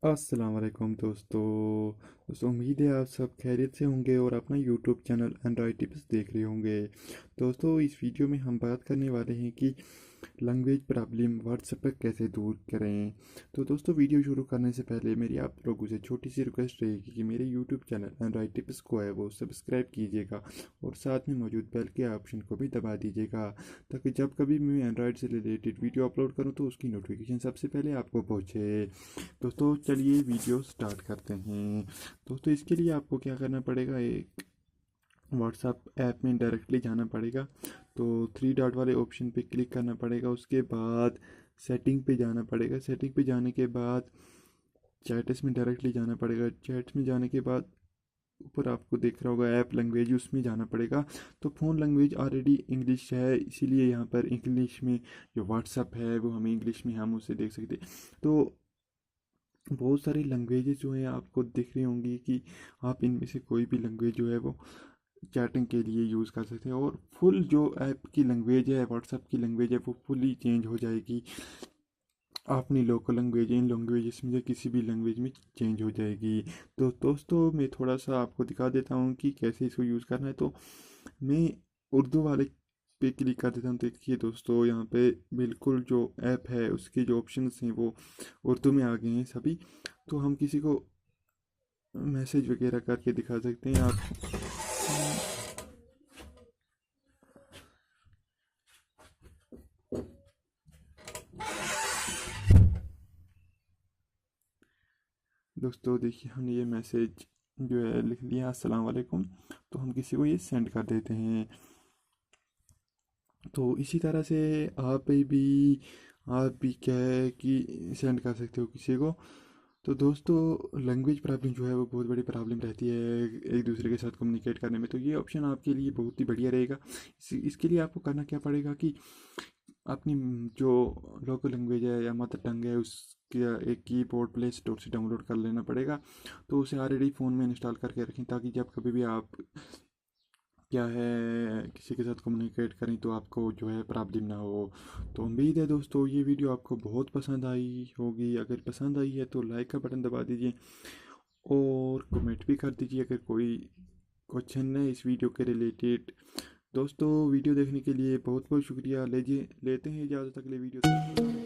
अस्सलाम वालेकुम दोस्तों उम्मीद है आप सब खैरियत से होंगे और अपना यूट्यूब चैनल एंड्रॉयड टिप्स देख रहे होंगे। दोस्तों इस वीडियो में हम बात करने वाले हैं कि लैंग्वेज प्रॉब्लम व्हाट्सएप पर कैसे दूर करें। तो दोस्तों वीडियो शुरू करने से पहले मेरी आप लोगों से छोटी सी रिक्वेस्ट रहेगी कि मेरे यूट्यूब चैनल एंड्रॉयड टिप्स को है वो सब्सक्राइब कीजिएगा और साथ में मौजूद बेल के ऑप्शन को भी दबा दीजिएगा, ताकि जब कभी मैं एंड्रॉयड से रिलेटेड वीडियो अपलोड करूँ तो उसकी नोटिफिकेशन सबसे पहले आपको पहुँचे। दोस्तों चलिए वीडियो स्टार्ट करते हैं। दोस्तों इसके लिए आपको क्या करना पड़ेगा, एक व्हाट्सएप ऐप में डायरेक्टली जाना पड़ेगा। तो थ्री डॉट वाले ऑप्शन पे क्लिक करना पड़ेगा, उसके बाद सेटिंग पे जाना पड़ेगा। सेटिंग पे जाने के बाद चैट्स में डायरेक्टली जाना पड़ेगा। चैट्स में जाने के बाद ऊपर आपको देख रहा होगा ऐप लैंग्वेज, उसमें जाना पड़ेगा। तो फ़ोन लैंग्वेज ऑलरेडी इंग्लिश है, इसीलिए यहाँ पर इंग्लिश में जो व्हाट्सएप है वो हमें इंग्लिश में हम उसे देख सकते। तो बहुत सारी लैंग्वेजेस जो हैं आपको दिख रही होंगी कि आप इनमें से कोई भी लैंग्वेज जो है वो चैटिंग के लिए यूज़ कर सकते हैं। और फुल जो ऐप की लैंग्वेज है, व्हाट्सएप की लैंग्वेज है, वो फुली चेंज हो जाएगी। अपनी लोकल लैंग्वेज इन लैंग्वेजेस में से किसी भी लैंग्वेज में चेंज हो जाएगी। तो दोस्तों मैं थोड़ा सा आपको दिखा देता हूँ कि कैसे इसको यूज़ करना है। तो मैं उर्दू वाले पे क्लिक कर देता हूँ। देखिए दोस्तों यहाँ पे बिल्कुल जो ऐप है उसके जो ऑप्शंस हैं वो उर्दू में आ गए हैं सभी। तो हम किसी को मैसेज वगैरह करके दिखा सकते हैं आप। दोस्तों देखिए हमने ये मैसेज जो है लिख दिया अस्सलाम वालेकुम। तो हम किसी को ये सेंड कर देते हैं। तो इसी तरह से आप भी क्या है कि सेंड कर सकते हो किसी को। तो दोस्तों लैंग्वेज प्रॉब्लम जो है वो बहुत बड़ी प्रॉब्लम रहती है एक दूसरे के साथ कम्युनिकेट करने में। तो ये ऑप्शन आपके लिए बहुत ही बढ़िया रहेगा। इसके लिए आपको करना क्या पड़ेगा कि अपनी जो लोकल लैंग्वेज है या मदर टंग है उसके एक कीबोर्ड प्ले स्टोर से डाउनलोड कर लेना पड़ेगा। तो उसे ऑलरेडी फ़ोन में इंस्टॉल करके रखें, ताकि जब कभी भी आप क्या है किसी के साथ कम्युनिकेट करें तो आपको जो है प्रॉब्लम ना हो। तो उम्मीद है दोस्तों ये वीडियो आपको बहुत पसंद आई होगी। अगर पसंद आई है तो लाइक का बटन दबा दीजिए और कमेंट भी कर दीजिए अगर कोई क्वेश्चन है इस वीडियो के रिलेटेड। दोस्तों वीडियो देखने के लिए बहुत बहुत शुक्रिया। लेते हैं इजाज़त, अगले वीडियो तक।